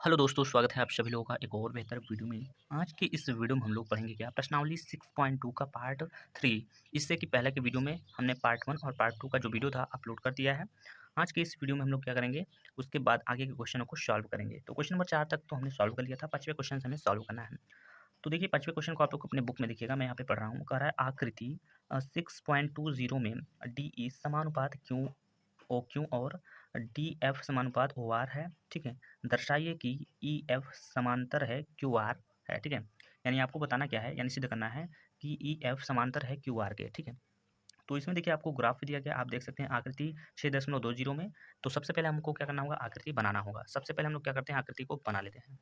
Hello दोस्तों, स्वागत है आप सभी लोगों का एक और बेहतर वीडियो में। आज की इस वीडियो में हम लोग पढ़ेंगे क्या प्रश्नावली 6.2 का पार्ट 3। इससे कि पहले के वीडियो में हमने पार्ट 1 और पार्ट 2 का जो वीडियो था अपलोड कर दिया है। आज के इस वीडियो में हम लोग क्या करेंगे, उसके बाद आगे के क्वेश्चनों को सॉल्व करेंगे। तो क्वेश्चन नंबर 4 तक तो हमने सॉल्व कर लिया था, 5वें क्वेश्चन से हमें सॉल्व करना है। तो देखिए 5वें क्वेश्चन को आप लोग अपने बुक में देखिएगा, मैं यहाँ पे पढ़ रहा हूँ। कह रहा है आकृति 6.20 में डी समानुपात क्यों ओ क्यू और डी एफ समानुपात ओ आर है। ठीक है, दर्शाइए कि ई एफ समांतर है क्यू आर है। ठीक है, यानी आपको बताना क्या है, यानी सिद्ध करना है कि ई एफ समांतर है क्यू आर के। ठीक है, तो इसमें देखिए आपको ग्राफ दिया गया, आप देख सकते हैं आकृति 6.20 में। तो सबसे पहले हमको क्या करना होगा, आकृति बनाना होगा। सबसे पहले हम लोग क्या करते हैं, आकृति को बना लेते हैं।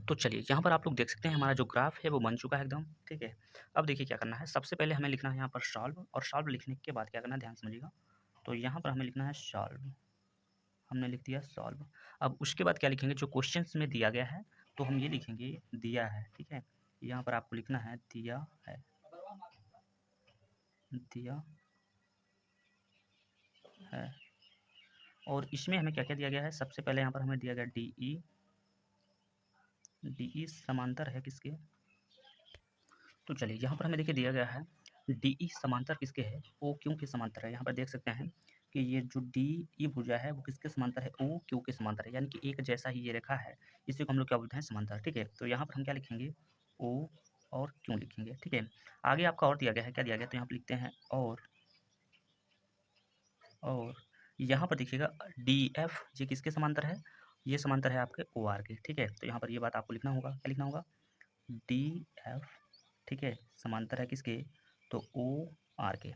तो चलिए यहाँ पर आप लोग देख सकते हैं हमारा जो ग्राफ है वो बन चुका है एकदम। ठीक है, अब देखिए क्या करना है, सबसे पहले हमें लिखना है यहाँ पर सॉल्व, और सॉल्व लिखने के बाद क्या करना है, ध्यान समझिएगा। तो यहाँ पर हमें लिखना है सॉल्व, हमने लिख दिया सॉल्व। अब उसके बाद क्या लिखेंगे, जो क्वेश्चंस में दिया गया है तो हम ये लिखेंगे दिया है। ठीक है, यहाँ पर आपको लिखना है दिया है, दिया है। और इसमें हमें क्या क्या दिया गया है, सबसे पहले यहाँ पर हमें दिया गया डी ई समांतर है किसके। तो चलिए यहाँ पर हमें देखिए दिया गया है डी ई समांतर किसके है, ओ क्यू के समांतर है। यहाँ पर देख सकते हैं कि ये जो डी ई भुजा है वो किसके समांतर है, ओ क्यू के समांतर है, यानी कि एक जैसा ही ये रेखा है, इसी को हम लोग क्या बोलते हैं, समांतर। ठीक है, तो यहाँ पर हम क्या लिखेंगे, ओ और क्यों लिखेंगे। ठीक है, आगे आपका और दिया गया है, क्या दिया गया, तो यहाँ पर लिखते हैं और यहाँ पर देखिएगा डी एफ ये किसके समांतर है, ये समांतर है आपके ओ आर के। ठीक है, तो यहाँ पर ये बात आपको लिखना होगा, क्या लिखना होगा, डी एफ, ठीक है, समांतर है किसके, तो ओ आर के।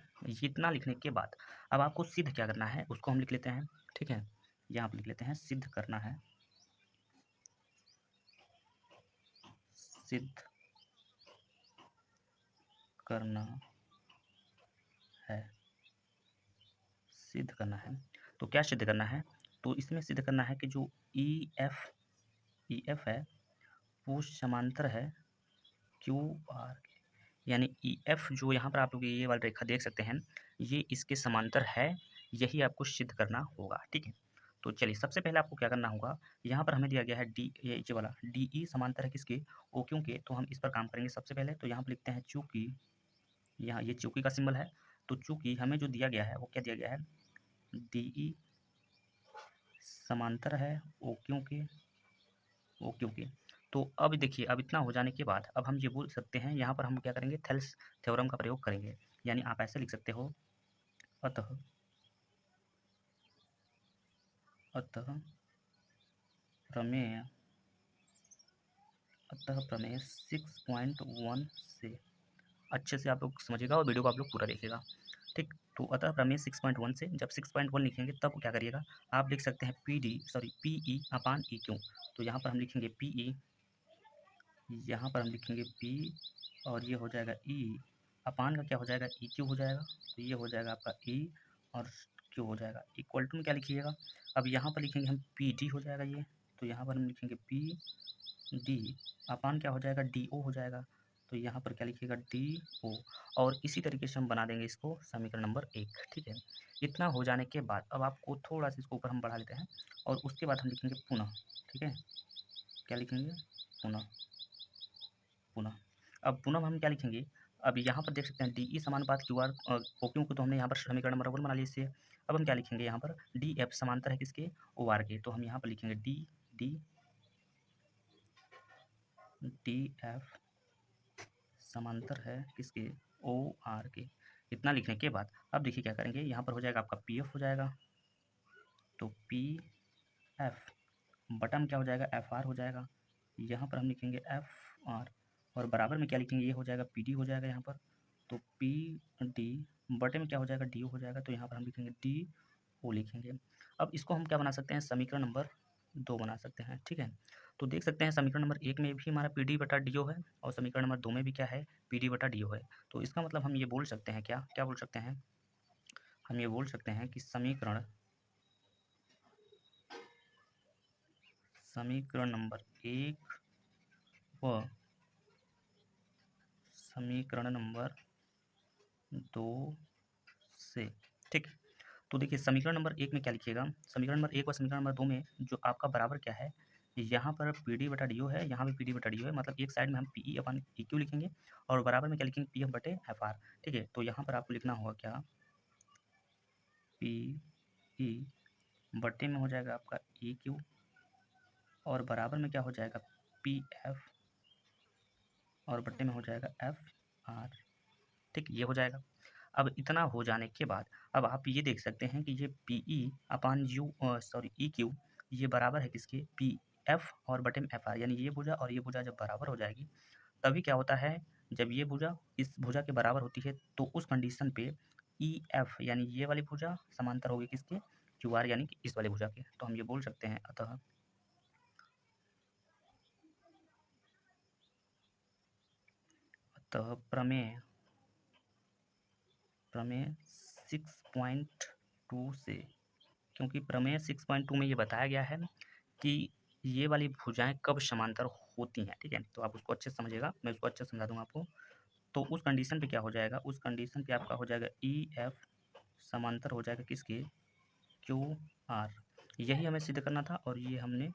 इतना लिखने के बाद अब आपको सिद्ध क्या करना है उसको हम लिख लेते हैं। ठीक है, यहाँ पर लिख लेते हैं सिद्ध करना है, सिद्ध करना है, सिद्ध करना है। तो क्या सिद्ध करना है, तो इसमें सिद्ध करना है कि जो ई एफ है वो समांतर है क्यू आर के, यानी ई एफ जो यहाँ पर आप लोग ये वाली रेखा देख सकते हैं, ये इसके समांतर है, यही आपको सिद्ध करना होगा। ठीक है, तो चलिए सबसे पहले आपको क्या करना होगा, यहाँ पर हमें दिया गया है डी, ये वाला डी ई समांतर है किसके, ओ क्यू के। तो हम इस पर काम करेंगे सबसे पहले। तो यहाँ पर लिखते हैं चूंकि, यहाँ ये चूंकि का सिंबल है, तो चूंकि हमें जो दिया गया है वो क्या दिया गया है, डी ई समांतर है ओ क्यू के। तो अब देखिए, अब इतना हो जाने के बाद अब हम ये बोल सकते हैं, यहाँ पर हम क्या करेंगे, थेल्स थ्योरम का प्रयोग करेंगे। यानी आप ऐसे लिख सकते हो, अतः अतः प्रमेय अतः प्रमेय 6.1 से, अच्छे से आप लोग समझिएगा और वीडियो को आप लोग पूरा देखिएगा। ठीक, तो अतः प्रमेय 6.1 से जब 6.1 लिखेंगे तब क्या करिएगा, आप लिख सकते हैं पी ई अपान ई क्यू। तो यहाँ पर हम लिखेंगे पी ई, यहाँ पर हम लिखेंगे पी, और ये हो जाएगा ई, अपान का क्या हो जाएगा, ई क्यू हो जाएगा। तो ये हो जाएगा आपका ई और क्यू हो जाएगा, इक्वल टू में क्या लिखिएगा, अब यहाँ पर लिखेंगे हम पी डी हो जाएगा ये। तो यहाँ पर हम लिखेंगे पी डी, अपान क्या हो जाएगा, डी ओ हो जाएगा। तो यहाँ पर क्या लिखिएगा, डी ओ। और इसी तरीके से हम बना देंगे इसको समीकरण नंबर 1। ठीक है, इतना हो जाने के बाद अब आपको थोड़ा सा इसको ऊपर हम बढ़ा लेते हैं, और उसके बाद हम लिखेंगे पुनः। ठीक है, क्या लिखेंगे, पुनः, पुनः। अब पुनः हम क्या लिखेंगे, अब यहाँ पर देख सकते हैं डी ई समानुपात क्यू आर ओ क्यू को, तो हमने यहाँ पर समीकरण नंबर 1 बना लिया इससे। अब हम क्या लिखेंगे, यहाँ पर डी एफ समांतर है किसके, ओ आर के। तो हम यहाँ पर लिखेंगे डी एफ समांतर है किसके, ओ आर के। इतना लिखने के बाद अब देखिए क्या करेंगे, यहाँ पर हो जाएगा आपका पी एफ हो जाएगा, तो पी एफ बटा में क्या हो जाएगा, एफ आर हो जाएगा। यहाँ पर हम लिखेंगे एफ आर, और बराबर में क्या लिखेंगे, ये हो जाएगा पी डी हो जाएगा यहाँ पर। तो पी डी बटे में क्या हो जाएगा, डी ओ हो जाएगा। तो यहाँ पर हम लिखेंगे डी ओ लिखेंगे। अब इसको हम क्या बना सकते हैं, समीकरण नंबर 2 बना सकते हैं। ठीक है, तो देख सकते हैं समीकरण नंबर 1 में भी हमारा पी डी बटा डी ओ है, और समीकरण नंबर 2 में भी क्या है, पी डी बटा डी ओ है। तो इसका मतलब हम ये बोल सकते हैं, क्या क्या बोल सकते हैं, हम ये बोल सकते हैं कि समीकरण नंबर 1 व समीकरण नंबर 2 से, ठीक। तो देखिए समीकरण नंबर 1 में क्या लिखिएगा, समीकरण नंबर 1 और समीकरण नंबर 2 में जो आपका बराबर क्या है, यहाँ पर पी डी बटा डी ओ है, यहाँ भी पी डी बटा डी ओ है, मतलब एक साइड में हम पी ई अपन ई क्यू लिखेंगे और बराबर में क्या लिखेंगे, पी एफ बटे एफ आर। ठीक है, तो यहाँ पर आपको लिखना होगा क्या, पी ई बटे में हो जाएगा आपका ई क्यू और बराबर में क्या हो जाएगा, पी एफ और बट्टे में हो जाएगा एफ आर। ठीक, ये हो जाएगा। अब इतना हो जाने के बाद अब आप ये देख सकते हैं कि ये P E upon you sorry E Q ये बराबर है किसके, पी एफ और बटे में एफ आर, यानी ये भुजा और ये भुजा जब बराबर हो जाएगी तभी क्या होता है, जब ये भुजा इस भुजा के बराबर होती है तो उस कंडीशन पे ई एफ यानी ये वाली भुजा समांतर होगी किसके, क्यू आर यानी कि इस वाले भुजा के। तो हम ये बोल सकते हैं अतः प्रमेय 6.2 से, क्योंकि प्रमेय 6.2 में ये बताया गया है कि ये वाली भुजाएं कब समांतर होती हैं। ठीक है, तो आप उसको अच्छे से समझिएगा, मैं उसको अच्छे से समझा दूंगा आपको। तो उस कंडीशन पे क्या हो जाएगा, उस कंडीशन पे आपका हो जाएगा ई एफ समांतर हो जाएगा किसके, क्यू आर। यही हमें सिद्ध करना था और ये हमने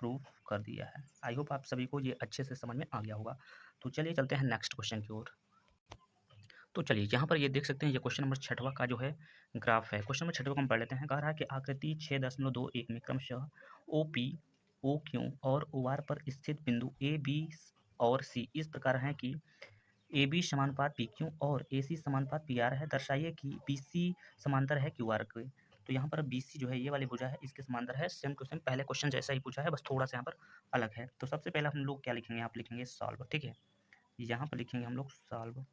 प्रूव कर दिया है। आई होप आप सभी को ये अच्छे से समझ में आ गया होगा। तो चलिए चलते हैं नेक्स्ट क्वेश्चन की ओर। तो चलिए यहाँ पर ये देख सकते हैं, ये क्वेश्चन नंबर 6वां का जो है ग्राफ है। क्वेश्चन नंबर 6वां को हम पढ़ लेते हैं। कह रहा है कि आकृति 6.21 में क्रमशः ओ पी, ओ क्यू और ओ आर पर स्थित बिंदु ए बी और सी इस प्रकार हैं कि ए बी समानुपात पी क्यू और ए सी समानुपात पी आर है। दर्शाइए कि बी सी समांतर है क्यू आर के। तो यहाँ पर बी सी जो है ये वाली भुजा है, इसके समांतर है। सेम टू सेम पहले क्वेश्चन जैसा ही पूछा है, बस थोड़ा सा यहाँ पर अलग है। तो सबसे पहले हम लोग क्या लिखेंगे, यहाँ पर लिखेंगे सॉल्व। ठीक है, यहाँ पर लिखेंगे हम लोग सॉल्व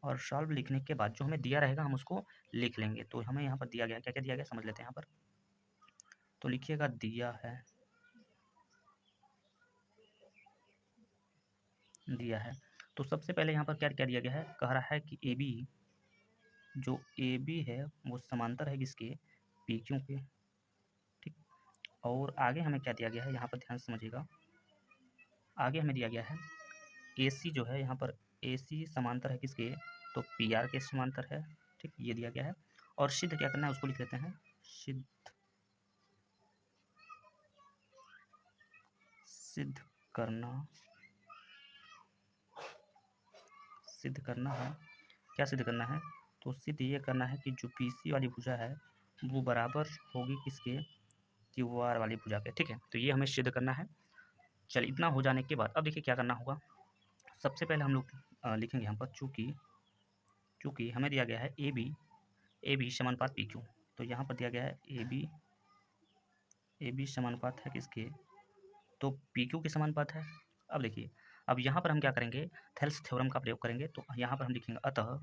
और सॉल्व लिखने के बाद जो हमें दिया रहेगा हम उसको लिख लेंगे। तो हमें यहाँ पर दिया गया, क्या क्या दिया गया समझ लेते हैं यहाँ पर। तो लिखिएगा, दिया है। तो सबसे पहले यहाँ पर क्या क्या दिया गया है, कह रहा है कि ए बी, जो ए बी है वो समांतर है किसके, पी क्यू के। ठीक, और आगे हमें क्या दिया गया है, यहाँ पर ध्यान से समझिएगा। आगे हमें दिया गया है ए सी जो है, यहाँ पर ए सी समांतर है किसके, तो पी आर के समांतर है। ठीक, ये दिया गया है। और सिद्ध क्या करना है उसको लिख लेते हैं, सिद्ध करना, सिद्ध करना है। क्या सिद्ध करना है, तो सिद्ध ये करना है कि जो पी सी वाली भुजा है वो बराबर होगी किसके, क्यू आर वाली भुजा के। ठीक है, तो ये हमें सिद्ध करना है। चलिए इतना हो जाने के बाद अब देखिए क्या करना होगा। सबसे पहले हम लोग लिखेंगे यहाँ पर, चूँकि हमें दिया गया है ए बी समानुपात पी क्यू। तो यहाँ पर दिया गया है ए बी समानुपात है किसके, तो पी क्यू के समानुपात है। अब देखिए, अब यहाँ पर हम क्या करेंगे, थेल्स थ्योरम का प्रयोग करेंगे। तो यहाँ पर हम लिखेंगे अतः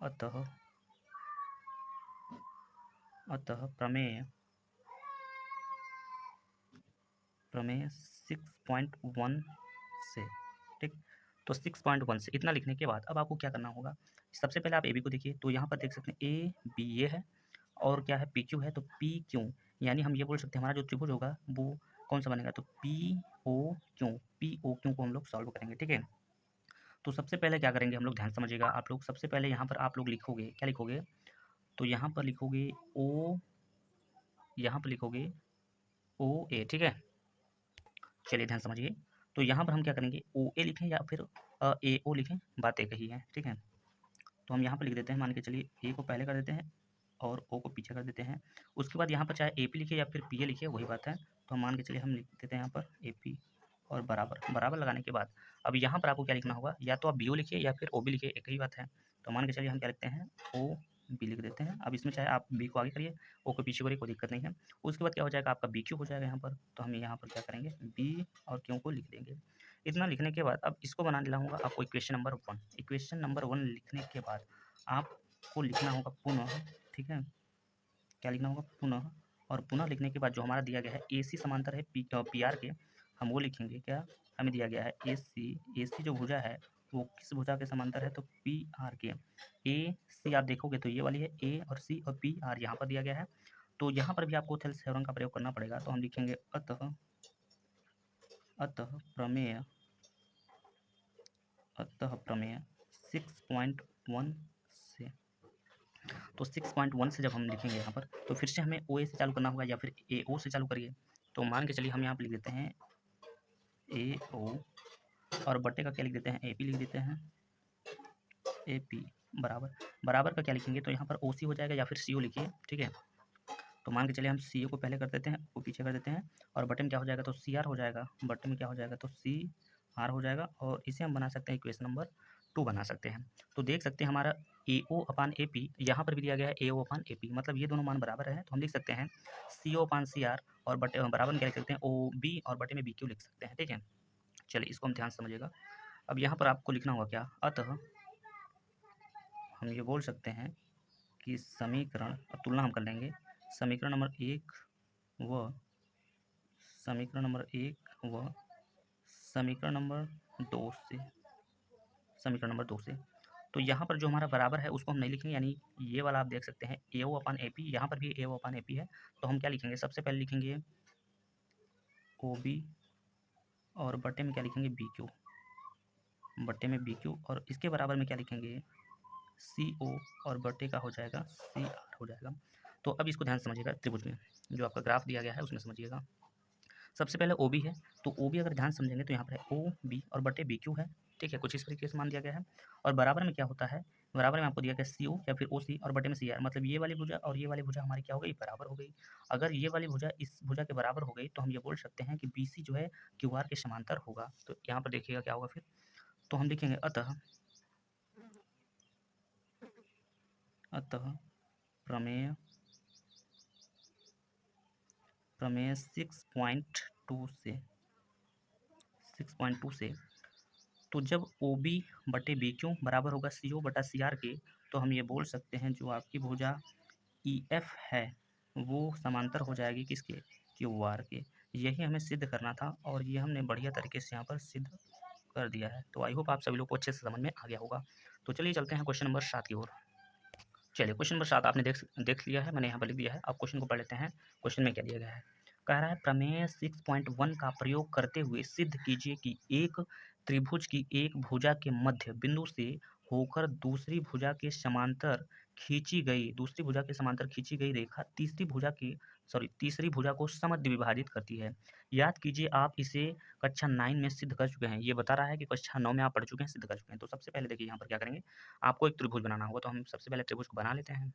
6.1 से। ठीक, तो 6.1 से इतना लिखने के बाद अब आपको क्या करना होगा, सबसे पहले आप ए बी को देखिए। तो यहाँ पर देख सकते हैं ए बी ये है और क्या है, पी क्यू है। तो पी क्यू यानी हम ये बोल सकते हैं हमारा जो त्रिभुज होगा वो कौन सा बनेगा, तो पी ओ क्यू को हम लोग सॉल्व करेंगे। ठीक है, तो सबसे पहले क्या करेंगे हम लोग, ध्यान समझिएगा आप लोग। सबसे पहले यहाँ पर आप लोग लिखोगे, क्या लिखोगे, तो यहाँ पर लिखोगे ओ, यहाँ पर लिखोगे ओ ए। ठीक है, चलिए ध्यान समझिए। तो यहाँ पर हम क्या करेंगे, ओ ए लिखें या फिर ए ओ लिखें, बात एक ही है। ठीक है, तो हम यहाँ पर लिख देते हैं, मान के चलिए ए को पहले कर देते हैं और ओ को पीछे कर देते हैं। उसके बाद यहाँ पर चाहे ए पी लिखे या फिर पी ए लिखे, वही बात है। तो हम मान के चलिए हम लिख देते हैं यहाँ पर ए पी और बराबर लगाने के बाद अब यहाँ पर आपको क्या लिखना होगा, या तो आप बी ओ लिखिए या फिर ओ बी लिखिए, एक ही बात है। तो मान के चलिए हम क्या लिखते हैं, ओ बी लिख देते हैं। अब इसमें चाहे आप बी को आगे करिए, ओ को पीछे करिए, कोई दिक्कत नहीं है। उसके बाद क्या हो जाएगा, आपका बी क्यू हो जाएगा यहाँ पर। तो हम यहाँ पर क्या करेंगे, बी और क्यू को लिख देंगे। इतना लिखने के बाद अब इसको बना लाऊंगा आपको इक्वेशन नंबर 1। इक्वेशन नंबर 1 लिखने के बाद आपको लिखना होगा पुनः। ठीक है, क्या लिखना होगा, पुनः। और पुनः लिखने के बाद जो हमारा दिया गया है ए सी समांतर है पी आर के, हम वो लिखेंगे। क्या हमें दिया गया है, ए सी जो भुजा है वो किस भुजा के समांतर है, तो पी आर के। ए सी आप देखोगे तो ये वाली है, ए और सी और पी आर यहाँ पर दिया गया है। तो यहाँ पर भी आपको थेल्स थ्योरम का प्रयोग करना पड़ेगा। तो हम लिखेंगे अतः प्रमेय 6.1 से। तो 6.1 से जब हम लिखेंगे यहाँ पर, तो फिर से हमें ओ ए से चालू करना होगा या फिर ए ओ से चालू करिए। तो मान के चलिए हम यहाँ पर लिख देते हैं ए ओ, और बट्टे का क्या लिख देते हैं, ए पी लिख देते हैं, ए पी बराबर, बराबर का क्या लिखेंगे, तो यहाँ पर ओ सी हो जाएगा या फिर सी ओ लिखिए, ठीक है। तो मान के चलिए हम सी ओ को पहले कर देते हैं, वो पीछे कर देते हैं, और बटे में क्या हो जाएगा, तो सी आर हो जाएगा, बटे में क्या हो जाएगा, तो सी आर हो जाएगा, और इसे हम बना सकते हैं इक्वेशन नंबर 2 बना सकते हैं। तो देख सकते हैं हमारा ए ओ अपान ए पी यहाँ पर भी दिया गया है ए ओ अपान ए पी, मतलब ये दोनों मान बराबर है, तो हम लिख सकते हैं सी ओ अपान सी आर, और बटे बराबर में क्या लिख सकते हैं, ओ बी, और बटे में बी क्यू लिख सकते हैं, ठीक है। चलिए इसको हम ध्यान से समझिएगा। अब यहाँ पर आपको लिखना होगा क्या, अतः हम ये बोल सकते हैं कि समीकरण, अब तुलना हम कर लेंगे समीकरण नंबर 1 व समीकरण नंबर 1 व समीकरण नंबर 2 से, समीकरण नंबर 2 से। तो यहाँ पर जो हमारा बराबर है उसको हम नहीं लिखेंगे, यानी ये वाला आप देख सकते हैं ए ओ अपान ए पी, यहाँ पर भी ए ओ अपान ए पी है, तो हम क्या लिखेंगे, सबसे पहले लिखेंगे ओ बी, और बटे में क्या लिखेंगे, बी क्यू, बटे में बी क्यू, और इसके बराबर में क्या लिखेंगे, सी ओ, और बटे का हो जाएगा सी आर हो जाएगा। तो अब इसको ध्यान से समझिएगा, त्रिभुज में जो आपका ग्राफ दिया गया है उसमें समझिएगा। सबसे पहले ओ बी है, तो ओ बी अगर ध्यान समझेंगे तो यहाँ पर है ओ बी और बटे बी क्यू है, ठीक है, कुछ इस तरीके से मान दिया गया है। और बराबर में क्या होता है, बराबर में आपको दिया गया सी ओ या फिर ओ सी, और बटे में सी आर, मतलब ये वाली भुजा और ये वाली भुजा हमारी क्या हो गई, बराबर हो गई। अगर ये वाली भुजा इस भुजा के बराबर हो गई तो हम ये बोल सकते हैं कि बी सी जो है क्यू आर के समांतर होगा। तो यहाँ पर देखिएगा क्या होगा फिर, तो हम लिखेंगे अतः अतः प्रमेय प्रमेय 6.2 से, तो जब ओ बी बटे बी क्यू बराबर होगा सी ओ बटा सी आर के, तो हम ये बोल सकते हैं जो आपकी भुजा ई एफ है वो समांतर हो जाएगी किसके, क्यू आर के। यही हमें सिद्ध करना था, और ये हमने बढ़िया तरीके से यहाँ पर सिद्ध कर दिया है। तो आई होप आप सभी लोग को अच्छे से समझ में आ गया होगा। तो चलिए चलते हैं क्वेश्चन नंबर 7 की ओर। चलिए क्वेश्चन नंबर 7 आपने देख लिया है, मैंने यहाँ पर लिख दिया है। अब क्वेश्चन को पढ़ लेते हैं। क्वेश्चन में क्या दिया गया है, कह रहा है प्रमेय 6.1 का प्रयोग करते हुए सिद्ध कीजिए कि एक त्रिभुज की एक भुजा के मध्य बिंदु से होकर दूसरी भुजा के समांतर खींची गई रेखा तीसरी भुजा को समद्वि विभाजित करती है। याद कीजिए आप इसे कक्षा 9 में सिद्ध कर चुके हैं। ये बता रहा है कि कक्षा 9 में आप पढ़ चुके हैं, सिद्ध कर चुके हैं। तो सबसे पहले देखिए यहाँ पर क्या करेंगे, आपको एक त्रिभुज बनाना होगा, तो हम सबसे पहले त्रिभुज को बना लेते हैं।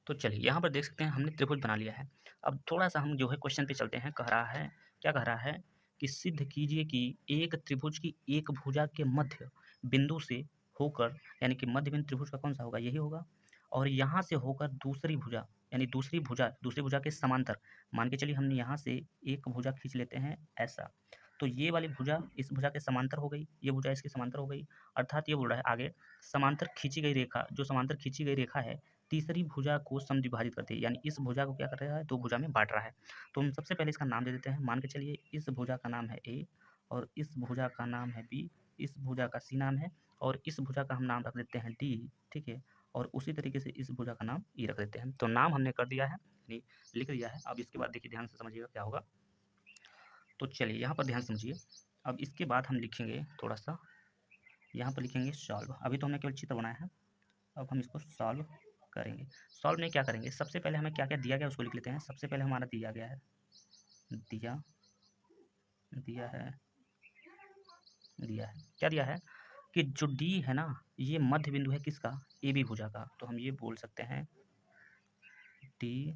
तो चलिए यहाँ पर देख सकते हैं हमने त्रिभुज बना लिया है। अब थोड़ा सा हम जो है क्वेश्चन पे चलते हैं। कह रहा है, क्या कह रहा है कि सिद्ध कीजिए कि एक त्रिभुज की एक भुजा के मध्य बिंदु से होकर, यानी कि मध्य बिंदु त्रिभुज का कौन सा होगा, यही होगा, और यहाँ से होकर दूसरी भुजा, यानी दूसरी भुजा के समांतर, मान के चलिए हमने यहाँ से एक भुजा खींच लेते हैं ऐसा, तो ये वाली भुजा इस भुजा के समांतर हो गई, ये भुजा इसके समांतर हो गई, अर्थात ये बोल रहा है आगे समांतर खींची गई रेखा, जो समांतर खींची गई रेखा है तीसरी भुजा को समद्विभाजित करती है, यानी इस भुजा को क्या कर रहा है, दो भुजा में बांट रहा है। तो हम सबसे पहले इसका नाम दे देते हैं। मान के चलिए इस भुजा का नाम है ए, और इस भुजा का नाम है बी, इस भुजा का सी नाम है, और इस भुजा का हम नाम रख देते हैं डी, ठीक है, और उसी तरीके से इस भुजा का नाम ई रख देते हैं। तो नाम हमने कर दिया है, यानी लिख दिया है। अब इसके बाद देखिए ध्यान से समझिएगा क्या होगा। तो चलिए यहाँ पर ध्यान समझिए। अब इसके बाद हम लिखेंगे थोड़ा सा, यहाँ पर लिखेंगे सॉल्व। अभी तो हमने केवल चित्र बनाया है, अब हम इसको सॉल्व करेंगे। सॉल्व में क्या करेंगे, सबसे पहले हमें क्या क्या दिया गया उसको लिख लेते हैं। सबसे पहले हमारा दिया गया है, क्या दिया है कि जो डी है ना, ये मध्य बिंदु है किसका, ए बी भुजा का। तो हम ये बोल सकते हैं डी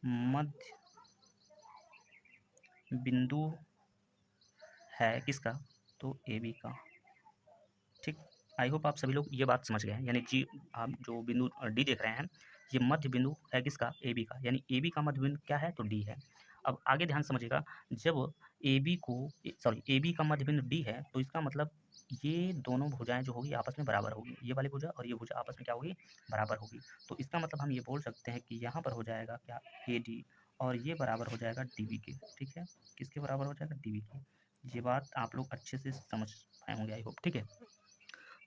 मध्य बिंदु है किसका, तो ए बी का। ठीक, आई होप आप सभी लोग ये बात समझ गए हैं। यानी जी, आप जो बिंदु डी देख रहे हैं, ये मध्य बिंदु है किसका, ए बी का, यानी ए बी का मध्य बिंदु क्या है, तो डी है। अब आगे ध्यान समझिएगा, जब ए बी का मध्य बिंदु डी है, तो इसका मतलब ये दोनों भुजाएं जो होगी आपस में बराबर होगी, ये वाली भुजा और ये भुजा आपस में क्या होगी, बराबर होगी। तो इसका मतलब हम ये बोल सकते हैं कि यहाँ पर हो जाएगा क्या, ए डी, और ये बराबर हो जाएगा डी बी के। ठीक है, किसके बराबर हो जाएगा, डी बी के। ये बात आप लोग अच्छे से समझ पाए होंगे आई होप। ठीक है,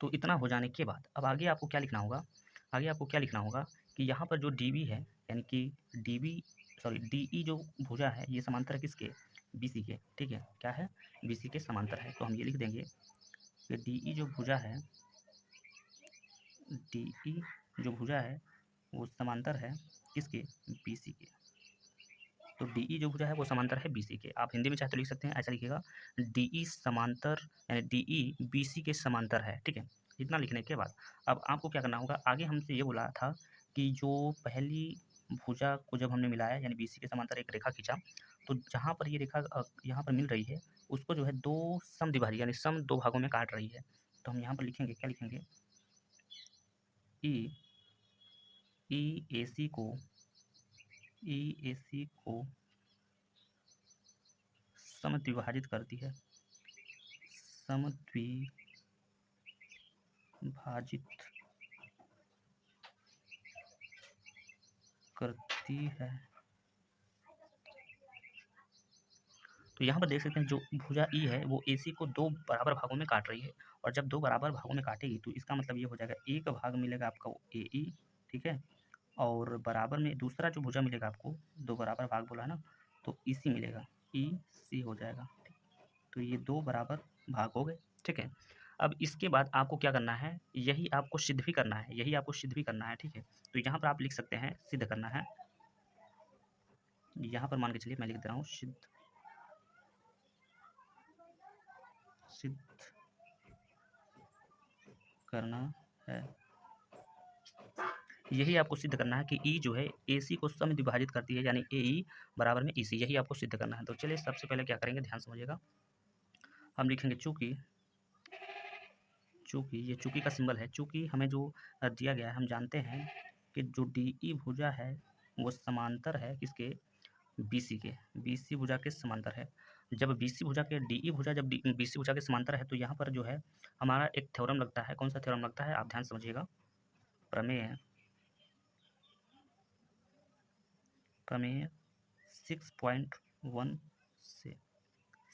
तो इतना हो जाने के बाद अब आगे आपको क्या लिखना होगा, कि यहाँ पर जो डी बी है, यानी कि डी ई जो भुजा है, ये समांतर किसके, बी सी के। ठीक है, क्या है, बी सी के समांतर है। तो हम ये लिख देंगे कि डी ई जो भुजा है वो समांतर है किसके, BC के। तो DE जो भुजा है वो समांतर है BC के। आप हिंदी में चाहे तो लिख सकते हैं, ऐसा लिखिएगा DE समांतर, यानी DE BC के समांतर है, ठीक है। इतना लिखने के बाद अब आपको क्या करना होगा, आगे हमसे ये बोला था कि जो पहली भुजा को जब हमने मिलाया यानी BC के समांतर एक रेखा खींचा, तो जहाँ पर ये रेखा यहाँ पर मिल रही है उसको जो है दो समद्विभाजक यानी सम दो भागों में काट रही है। तो हम यहाँ पर लिखेंगे, क्या लिखेंगे, EAC को समद्विभाजित करती है, समद्विभाजित करती है। तो यहाँ पर देख सकते हैं जो भुजा ई है वो AC को दो बराबर भागों में काट रही है, और जब दो बराबर भागों में काटेगी तो इसका मतलब ये हो जाएगा एक भाग मिलेगा आपका वो AE, ठीक है, और बराबर में दूसरा जो भुजा मिलेगा आपको, दो बराबर भाग बोला है ना, तो EC मिलेगा, EC हो जाएगा। तो ये दो बराबर भाग हो गए, ठीक है। अब इसके बाद आपको क्या करना है, यही आपको सिद्ध भी करना है, यही आपको सिद्ध भी करना है, ठीक है। तो यहाँ पर आप लिख सकते हैं सिद्ध करना है, यहाँ पर मान के चलिए मैं लिख दे रहा हूँ सिद्ध करना है। यही आपको सिद्ध करना है कि E जो है AC को समद्विभाजित करती है, यानी AE बराबर में EC, यही आपको सिद्ध करना है। तो चलिए सबसे पहले क्या करेंगे, ध्यान समझिएगा। हम लिखेंगे चूंकि ये चूंकि का सिंबल है, चूंकि हमें जो दिया गया है, हम जानते हैं कि जो DE भुजा है वो समांतर है किसके, BC के, BC भुजा के समांतर है। जब BC भुजा के DE भुजा जब BC भुजा के समांतर है तो यहाँ पर जो है हमारा एक थ्योरम लगता है। कौन सा थ्योरम लगता है, आप ध्यान समझिएगा। प्रमेय 6.1 से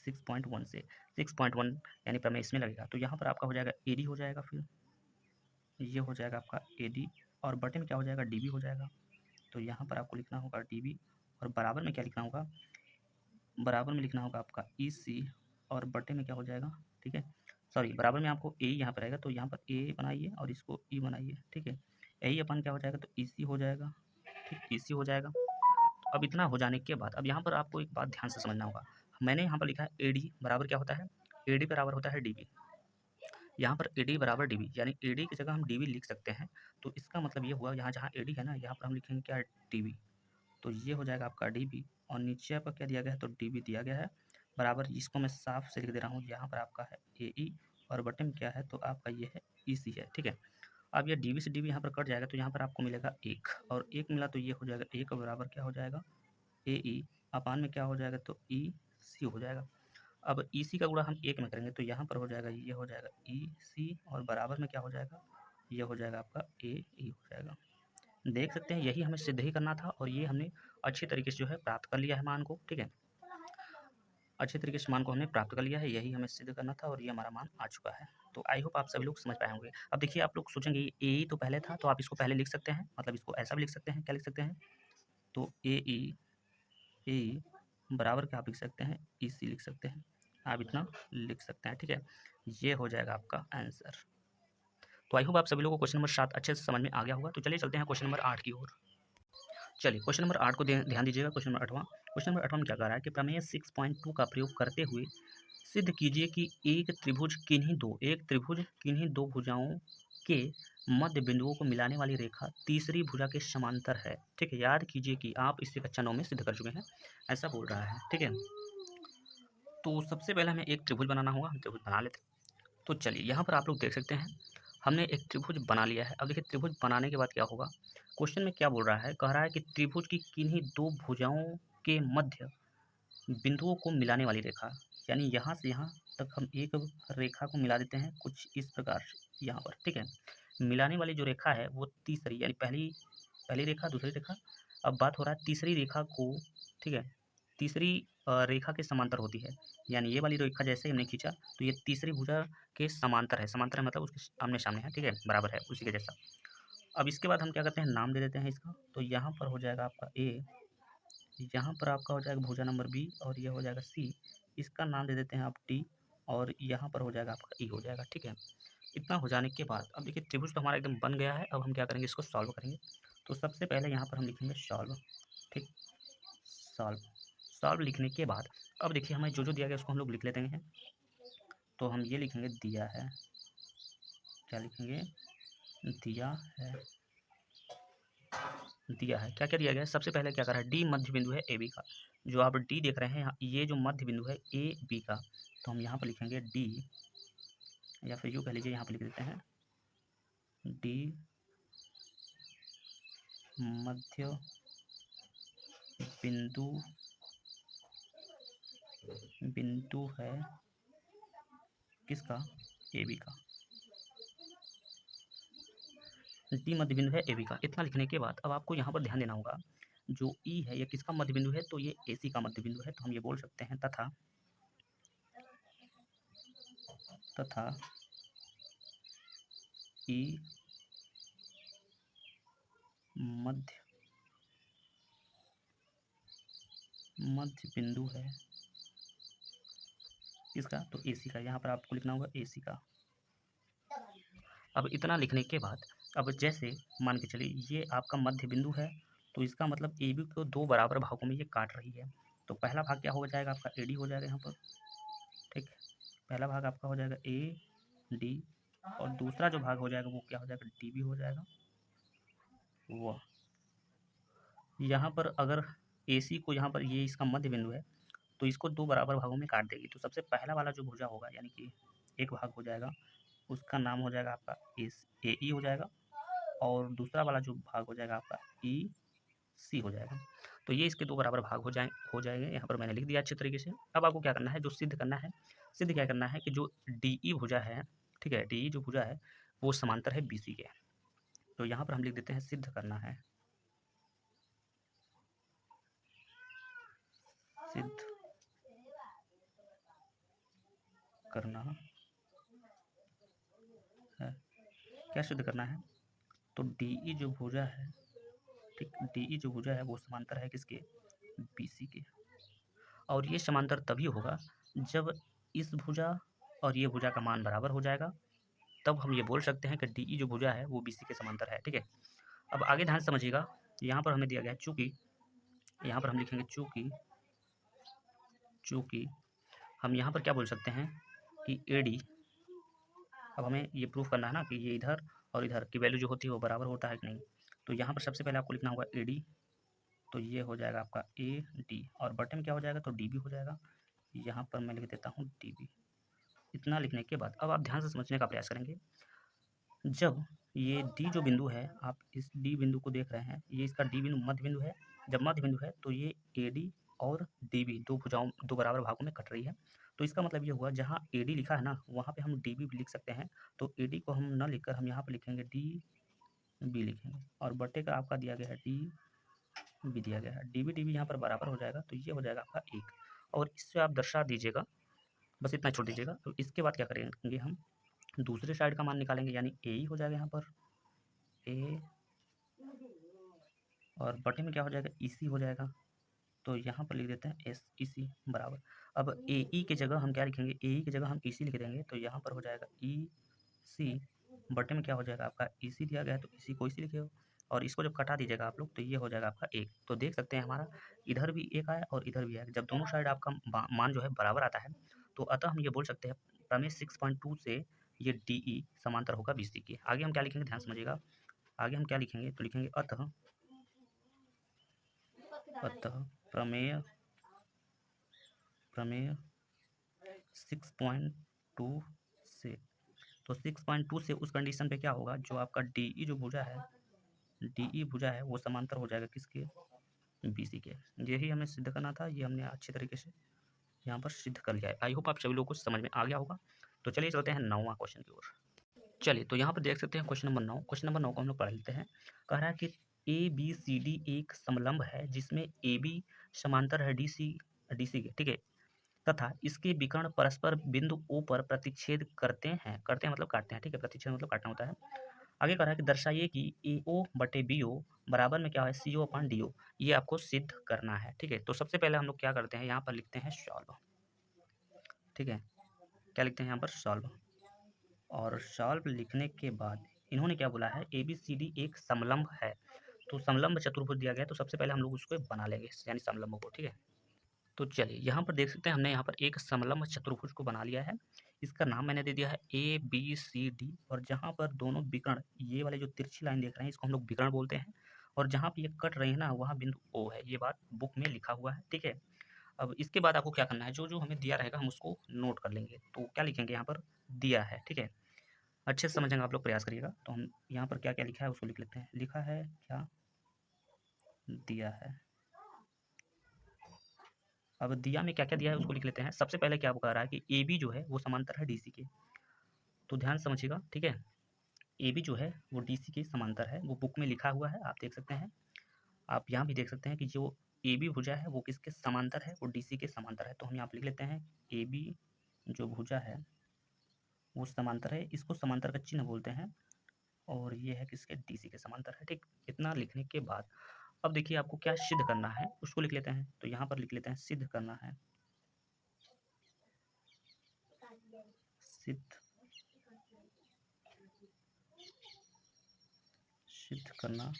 6.1 यानी प्रमेय इसमें लगेगा। तो यहाँ पर आपका हो जाएगा AD हो जाएगा, फिर ये हो जाएगा आपका AD, और बटे में क्या हो जाएगा, DB हो जाएगा। तो यहाँ पर आपको लिखना होगा DB, और बराबर में क्या लिखना होगा, बराबर में लिखना होगा आपका EC, और बटे में क्या हो जाएगा, ठीक है, सॉरी बराबर में आपको A यहाँ पर आएगा, तो यहाँ पर A बनाइए और इसको E बनाइए, ठीक है। यही अपन क्या हो जाएगा, तो EC हो जाएगा, ठीक, EC हो जाएगा। अब इतना हो जाने के बाद अब यहाँ पर आपको एक बात ध्यान से समझना होगा। मैंने यहाँ पर लिखा है AD बराबर क्या होता है, AD बराबर होता है DB। यहाँ पर AD बराबर DB, यानी AD की जगह हम DB लिख सकते हैं। तो इसका मतलब ये हुआ, यहाँ जहाँ AD है ना, यहाँ पर हम लिखेंगे क्या, DB। तो ये हो जाएगा आपका DB, और नीचे आपका क्या दिया गया है, तो DB दिया गया है बराबर, इसको मैं साफ से लिख दे रहा हूँ। यहाँ पर आपका है AE, और बटन क्या है, तो आपका ये है EC है, ठीक है। अब ये DB से DB यहाँ पर कट जाएगा, तो यहाँ पर आपको मिलेगा 1, और 1 मिला तो ये हो जाएगा 1 बराबर क्या हो जाएगा, AE, अपान में क्या हो जाएगा, तो EC हो जाएगा। अब EC का गुणा हम 1 में करेंगे तो यहाँ पर हो जाएगा, ये हो जाएगा EC, और बराबर में क्या हो जाएगा, ये हो जाएगा आपका AE हो जाएगा। देख सकते हैं यही हमें सिद्ध ही करना था, और ये हमने अच्छी तरीके से जो है प्राप्त कर लिया है मान को, ठीक है। अच्छे तरीके से मान को हमने प्राप्त कर लिया है, यही हमें सिद्ध करना था, और ये हमारा मान आ चुका है। तो आई होप आप सभी लोग समझ पाए होंगे। अब देखिए आप लोग सोचेंगे AE तो पहले था, तो आप इसको पहले लिख सकते हैं, मतलब इसको ऐसा भी लिख सकते हैं, क्या लिख सकते हैं, तो AE बराबर क्या आप लिख सकते हैं, EC लिख सकते हैं, आप इतना लिख सकते हैं, ठीक है। ये हो जाएगा आपका आंसर। तो आई होप आप सभी लोगों को क्वेश्चन नंबर 7 अच्छे से समझ में आ गया होगा। तो चलिए चलते हैं क्वेश्चन नंबर 8 की ओर। चलिए क्वेश्चन नंबर 8 को ध्यान दीजिएगा। क्वेश्चन नंबर 8वां, क्वेश्चन नंबर 8वां में क्या कह रहा है कि प्रमेय 6.2 का प्रयोग करते हुए सिद्ध कीजिए कि एक त्रिभुज किन्हीं दो भुजाओं के मध्य बिंदुओं को मिलाने वाली रेखा तीसरी भुजा के समांतर है, ठीक है। याद कीजिए कि आप इससे कक्षा 9 में सिद्ध कर चुके हैं, ऐसा बोल रहा है, ठीक है। तो सबसे पहले हमें एक त्रिभुज बनाना होगा, हम त्रिभुज बना लेते हैं। तो चलिए यहाँ पर आप लोग देख सकते हैं हमने एक त्रिभुज बना लिया है। अब देखिए त्रिभुज बनाने के बाद क्या होगा, क्वेश्चन में क्या बोल रहा है, कह रहा है कि त्रिभुज की किन्हीं दो भुजाओं के मध्य बिंदुओं को मिलाने वाली रेखा, यानी यहाँ से यहाँ तक हम एक रेखा को मिला देते हैं कुछ इस प्रकार से यहाँ पर, ठीक है। मिलाने वाली जो रेखा है वो तीसरी, यानी पहली रेखा दूसरी रेखा, अब बात हो रहा है तीसरी रेखा को, ठीक है, तीसरी रेखा के समांतर होती है, यानी ये वाली रेखा जैसे हमने खींचा तो ये तीसरी भुजा के समांतर है, समांतर है मतलब उसके आमने सामने है, ठीक है, बराबर है उसी के जैसा। अब इसके बाद हम क्या करते हैं, नाम दे देते हैं इसका। तो यहाँ पर हो जाएगा आपका A, यहाँ पर आपका हो जाएगा भुजा नंबर B, और ये हो जाएगा C, इसका नाम दे देते हैं आप T, और यहाँ पर हो जाएगा आपका E हो जाएगा, ठीक है। इतना हो जाने के बाद अब देखिए त्रिभुज तो हमारा एकदम बन गया है। अब हम क्या करेंगे, इसको सॉल्व करेंगे। तो सबसे पहले यहाँ पर हम लिखेंगे सॉल्व। ठीक, सॉल्व। सॉल्व लिखने के बाद अब देखिए हमें जो जो दिया गया उसको हम लोग लिख लेते हैं। तो हम ये लिखेंगे दिया है, क्या लिखेंगे, दिया है, दिया है। क्या क्या दिया गया है, सबसे पहले क्या करा है, डी मध्य बिंदु है ए बी का। जो आप डी देख रहे हैं यहाँ, ये जो मध्य बिंदु है ए बी का, तो हम यहाँ पर लिखेंगे डी, या फिर यूँ कह लीजिए, यहाँ पर लिख देते हैं डी मध्य बिंदु, बिंदु है किसका, ए बी का। डी मध्य बिंदु है ए बी का। इतना लिखने के बाद अब आपको यहाँ पर ध्यान देना होगा, जो ई है ये किसका मध्य बिंदु है, तो ये ए सी का मध्य बिंदु है। तो हम ये बोल सकते हैं तथा, तथा ई मध्य, मध्य बिंदु है किसका, तो ए सी का। यहाँ पर आपको लिखना होगा ए सी का। अब इतना लिखने के बाद अब जैसे मान के चलिए ये आपका मध्य बिंदु है, तो इसका मतलब ए बी को दो बराबर भागों में ये काट रही है। तो पहला भाग क्या हो जाएगा आपका, ए डी हो जाएगा यहाँ पर। ठीक, पहला भाग आपका हो जाएगा ए डी, और दूसरा जो भाग हो जाएगा वो क्या हो जाएगा, डी बी हो जाएगा। वाह, यहाँ पर अगर ए सी को, यहाँ पर ये इसका मध्य बिंदु है, तो इसको दो बराबर भागों में काट देगी। तो सबसे पहला वाला जो भुजा होगा, यानी कि एक भाग हो जाएगा, उसका नाम हो जाएगा आपका ए ई हो जाएगा, और दूसरा वाला जो भाग हो जाएगा आपका ई सी हो जाएगा। तो ये इसके दो बराबर भाग हो जाएंगे। यहाँ पर मैंने लिख दिया अच्छे तरीके से। अब आपको क्या करना है, जो सिद्ध करना है, सिद्ध क्या करना है कि जो डी ई भुजा है, ठीक है, डी ई जो भुजा है वो समांतर है बी सी के। तो यहाँ पर हम लिख देते हैं सिद्ध करना है, सिद्ध करना है। क्या सिद्ध करना है, तो डी ई जो भुजा है, ठीक, डी ई जो भुजा है वो समांतर है किसके, बी सी के। और ये समांतर तभी होगा जब इस भुजा और ये भुजा का मान बराबर हो जाएगा, तब हम ये बोल सकते हैं कि डी ई जो भुजा है वो बी सी के समांतर है। ठीक है, अब आगे ध्यान से समझिएगा। यहाँ पर हमें दिया गया है चूँकि, यहाँ पर हम लिखेंगे चूँकि, चूँकि हम यहाँ पर क्या बोल सकते हैं कि ए डी, अब हमें ये प्रूफ करना है ना कि ये इधर और इधर की वैल्यू जो होती है वो बराबर होता है कि नहीं। तो यहाँ पर सबसे पहले आपको लिखना होगा ए डी, तो ये हो जाएगा आपका ए डी, और बटे में क्या हो जाएगा, तो डी बी हो जाएगा। यहाँ पर मैं लिख देता हूँ डी बी। इतना लिखने के बाद अब आप ध्यान से समझने का प्रयास करेंगे। जब ये डी जो बिंदु है, आप इस डी बिंदु को देख रहे हैं, ये इसका डी बिंदु मध्य बिंदु है। जब मध्य बिंदु है तो ये ए डी और डी बी दो भुजाओं, दो बराबर भागों में कट रही है। तो इसका मतलब ये हुआ, जहाँ ए डी लिखा है ना वहाँ पे हम डी बी भी लिख सकते हैं। तो ए डी को हम न लिखकर हम यहाँ पर लिखेंगे डी बी लिखेंगे, और बटे का आपका दिया गया है डी बी दिया गया है। डी बी यहाँ पर बराबर हो जाएगा, तो ये हो जाएगा आपका एक, और इससे आप दर्शा दीजिएगा, बस इतना छोड़ दीजिएगा। तो इसके बाद क्या करेंगे, हम दूसरे साइड का मान निकालेंगे, यानी ए ही हो जाएगा यहाँ पर ए, और बटे में क्या हो जाएगा, ई सी हो जाएगा। तो यहाँ पर लिख देते हैं एस ई सी बराबर। अब ए ई की जगह हम क्या लिखेंगे, ए ई की जगह हम ई सी लिख देंगे। तो यहाँ पर हो जाएगा ई सी, बटे में क्या हो जाएगा आपका ई सी दिया गया है, तो इसी को इसी लिखे हो, और इसको जब कटा दीजिएगा आप लोग तो ये हो जाएगा आपका एक। तो देख सकते हैं हमारा इधर भी एक आया और इधर भी आया। जब दोनों साइड आपका मान जो है बराबर आता है, तो अतः हम ये बोल सकते हैं प्रमेय 6.2 से ये डी ई समांतर होगा बी सी के। आगे हम क्या लिखेंगे, ध्यान समझिएगा। आगे हम क्या लिखेंगे, तो लिखेंगे अतः, अतः प्रमेय, प्रमेय 6.2 से, तो 6.2 से उस कंडीशन पे क्या होगा, जो आपका डी ई जो भुजा है, डी ई भुजा है वो समांतर हो जाएगा किसके, बी सी के। यही हमें सिद्ध करना था, ये हमने अच्छे तरीके से यहाँ पर सिद्ध कर लिया है। आई होप आप सभी लोगों को समझ में आ गया होगा। तो चलिए चलते हैं 9वां क्वेश्चन की ओर। चलिए, तो यहाँ पर देख सकते हैं क्वेश्चन नंबर 9। क्वेश्चन नंबर 9 को हम लोग पढ़ लेते हैं। कह रहा है कि ए बी सी डी एक समलंब है जिसमें ए बी समांतर है डी सी के, ठीक है, तथा इसके विकर्ण परस्पर बिंदु ओ पर प्रतिच्छेद करते हैं, करते हैं मतलब काटते हैं, ठीक है, प्रतिच्छेद मतलब काटना होता है। आगे कह रहा है कि दर्शाइए कि ए ओ बटे बी ओ बराबर में क्या है, सी ओ अपॉन डी ओ। ये आपको सिद्ध करना है, ठीक है। तो सबसे पहले हम लोग क्या करते हैं, यहाँ पर लिखते हैं सॉल्व, ठीक है, क्या लिखते हैं यहाँ पर, सॉल्व। और सॉल्व लिखने के बाद इन्होंने क्या बोला है, ए बी सी डी एक समलंब है। तो समलंब चतुर्भुज दिया गया है, तो सबसे पहले हम लोग उसको बना लेंगे, यानी समलंब को, ठीक है। तो चलिए यहाँ पर देख सकते हैं हमने यहाँ पर एक समलंब चतुर्भुज को बना लिया है। इसका नाम मैंने दे दिया है ABCD, और जहाँ पर दोनों विकर्ण, ये वाले जो तिरछी लाइन देख रहे हैं इसको हम लोग विकर्ण बोलते हैं, और जहाँ पे ये कट रही है ना वहाँ बिंदु O है। ये बात बुक में लिखा हुआ है, ठीक है। अब इसके बाद आपको क्या करना है, जो जो हमें दिया रहेगा हम उसको नोट कर लेंगे। तो क्या लिखेंगे यहाँ पर, दिया है, ठीक है। अच्छे से समझेंगे आप लोग, प्रयास करिएगा। तो हम यहाँ पर क्या क्या लिखा है उसको लिख लेते हैं। लिखा है क्या, दिया है। अब दिया में क्या क्या दिया है उसको लिख लेते हैं। सबसे पहले क्या कह रहा है कि AB जो है वो समांतर है DC के। तो ध्यान समझिएगा, ठीक है। AB जो है वो DC के समांतर है, वो बुक में लिखा हुआ है, आप देख सकते हैं। आप यहाँ भी देख सकते हैं कि जो AB भुजा है वो किसके समांतर है, वो DC के समांतर है। तो हम यहाँ पर लिख लेते हैं AB जो भुजा है वो समांतर है, इसको समांतर का चिन्ह बोलते हैं, और ये है किसके, DC के समांतर है, ठीक। इतना लिखने के बाद अब देखिए आपको क्या सिद्ध करना है उसको लिख लेते हैं। तो यहाँ पर लिख लेते हैं सिद्ध करना है, सिद्ध सिद्ध करना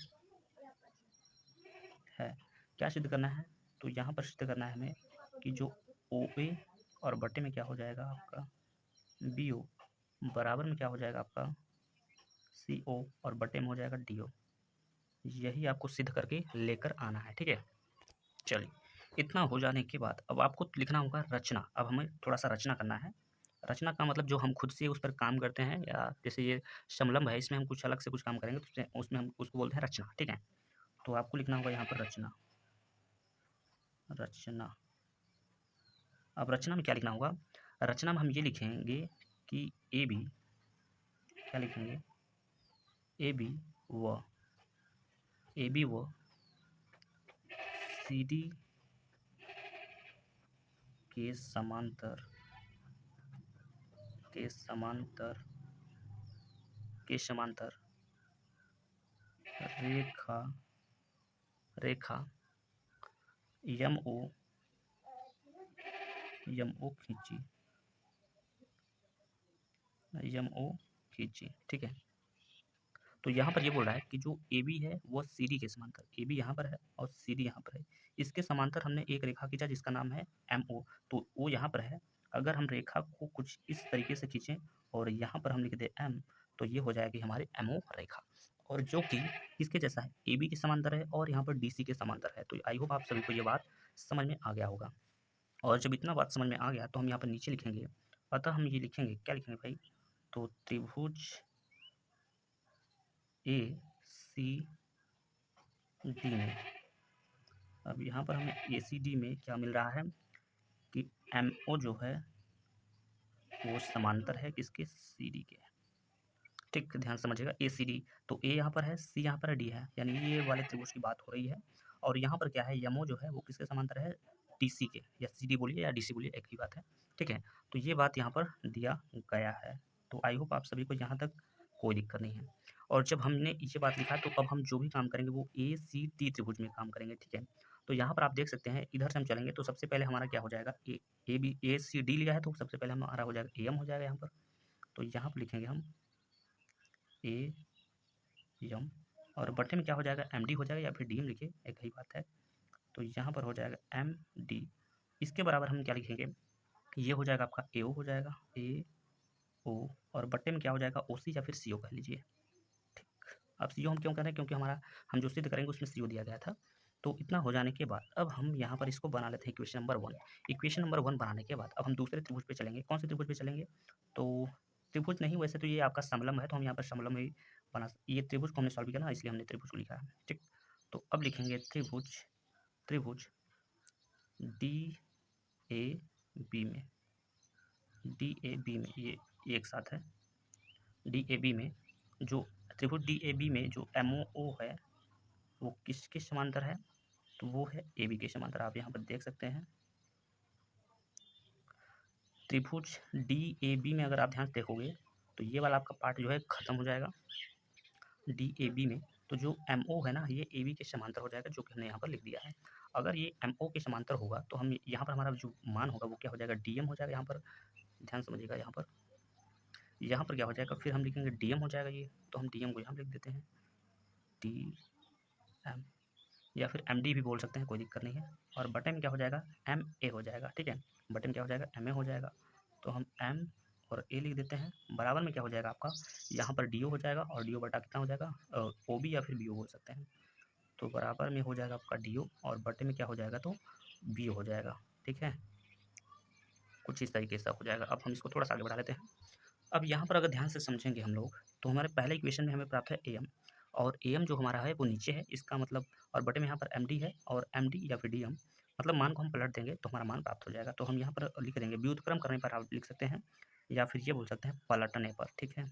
है। क्या सिद्ध करना है, तो यहाँ पर सिद्ध करना है हमें कि जो OA और बटे में क्या हो जाएगा आपका BO, बराबर में क्या हो जाएगा आपका CO, और बटे में हो जाएगा DO। यही आपको सिद्ध करके लेकर आना है, ठीक है। चलिए, इतना हो जाने के बाद अब आपको लिखना होगा रचना। अब हमें थोड़ा सा रचना करना है। रचना का मतलब जो हम खुद से उस पर काम करते हैं, या जैसे ये समलंब है इसमें हम कुछ अलग से कुछ काम करेंगे तो उसमें हम उसको बोलते हैं रचना, ठीक है। तो आपको लिखना होगा यहाँ पर रचना, रचना। अब रचना में क्या लिखना होगा, रचना में हम ये लिखेंगे कि AB, क्या लिखेंगे, AB व CD के समांतर, के समांतर, के समांतर रेखा, रेखा MO खींची, MO खींची, ठीक है। तो यहाँ पर ये बोल रहा है कि जो AB है वो CD के समांतर, AB यहाँ पर है और CD यहाँ पर है, इसके समांतर हमने एक रेखा खींचा जिसका नाम है MO। तो वो यहाँ पर है। अगर हम रेखा को कुछ इस तरीके से खींचें और यहाँ पर हम लिख दें M, तो ये हो जाएगी हमारी MO रेखा, और जो कि किसके जैसा है, AB के समांतर है और यहाँ पर DC के समांतर है। तो आई होप आप सभी को ये बात समझ में आ गया होगा। और जब इतना बात समझ में आ गया तो हम यहाँ पर नीचे लिखेंगे। अतः हम ये लिखेंगे, क्या लिखेंगे भाई, तो त्रिभुज ACD में, अब यहाँ पर हमें ACD में क्या मिल रहा है कि MO जो है वो समांतर है किसके, CD के, ठीक। ध्यान समझिएगा, ACD, तो A यहाँ पर है, C यहाँ पर है, D है, यानी ये वाले त्रिभुज की बात हो रही है। और यहाँ पर क्या है, MO जो है वो किसके समांतर है, DC के, या CD बोलिए या DC बोलिए, एक ही बात है, ठीक है। तो ये बात यहाँ पर दिया गया है। तो आई होप आप सभी को यहाँ तक कोई दिक्कत नहीं है। और जब हमने ये बात लिखा तो अब हम जो भी काम करेंगे वो ACD त्रिभुज में काम करेंगे, ठीक है। तो यहाँ पर आप देख सकते हैं, इधर से हम चलेंगे तो सबसे पहले हमारा क्या हो जाएगा, ACD लिया है तो सबसे पहले हमारा हो जाएगा AM हो जाएगा यहाँ पर। तो यहाँ पर लिखेंगे हम AM, और बटे में क्या हो जाएगा, MD हो जाएगा, या फिर DM लिखिए, एक ही बात है। तो यहाँ पर हो जाएगा MD। इसके बराबर हम क्या लिखेंगे, ये हो जाएगा आपका AO हो जाएगा, AO, और बट्टे में क्या हो जाएगा, OC या फिर CO कह लीजिए, ठीक। अब CO हम क्यों कर रहे हैं, क्योंकि हमारा हम जो सिद्ध करेंगे उसमें CO दिया गया था। तो इतना हो जाने के बाद अब हम यहाँ पर इसको बना लेते हैं इक्वेशन नंबर 1। इक्वेशन नंबर 1 बनाने के बाद अब हम दूसरे त्रिभुज पे चलेंगे। कौन से त्रिभुज पे चलेंगे, तो त्रिभुज नहीं, वैसे तो ये आपका समलंब है, तो हम यहाँ पर समलंब ही बना, ये त्रिभुज को हमने सॉल्व किया ना, इसलिए हमने त्रिभुज को लिखा है, ठीक। तो अब लिखेंगे त्रिभुज, त्रिभुज DAB में, DAB में ये एक साथ है, DAB में जो त्रिभुज DAB में जो MO है वो किसके समांतर है, तो वो है AB के समांतर। आप यहाँ पर देख सकते हैं त्रिभुज DAB में, अगर आप ध्यान से देखोगे तो ये वाला आपका पार्ट जो है खत्म हो जाएगा DAB में। तो जो MO है ना ये AB के समांतर हो जाएगा, जो कि हमने यहाँ पर लिख दिया है। अगर ये MO के समांतर होगा तो हम यहाँ पर हमारा जो मान होगा वो क्या हो जाएगा, DM हो जाएगा। यहाँ पर ध्यान समझिएगा, यहाँ पर क्या हो जाएगा, फिर हम लिखेंगे DM हो जाएगा ये, तो हम DM को यहाँ लिख देते हैं, DM एम, या फिर एम डी भी बोल सकते हैं, कोई दिक्कत नहीं है। और बटे में क्या हो जाएगा, एम ए हो जाएगा, ठीक है। बटे में क्या हो जाएगा, एम ए हो जाएगा। तो हम एम और ए लिख देते हैं। बराबर में क्या हो जाएगा आपका, यहाँ पर डी ओ हो जाएगा, और डी ओ बटा कितना हो जाएगा, ओ बी या फिर बी ओ बोल सकते हैं। तो बराबर में हो जाएगा आपका डी ओ, और बटे में क्या हो जाएगा, तो बी ओ हो जाएगा, ठीक है। कुछ इस तरीके से हो जाएगा। अब हम इसको थोड़ा सा आगे बढ़ा लेते हैं। अब यहाँ पर अगर ध्यान से समझेंगे हम लोग, तो हमारे पहले इक्वेशन में हमें प्राप्त है ए एम, और ए एम जो हमारा है वो नीचे है, इसका मतलब, और बटे में यहाँ पर एम डी है, और एम डी या फिर डी एम, मतलब मान को हम पलट देंगे तो हमारा मान प्राप्त हो जाएगा। तो हम यहाँ पर लिख देंगे, व्युत्क्रम करने पर आप लिख सकते हैं, या फिर ये बोल सकते हैं पलटने पर, ठीक है,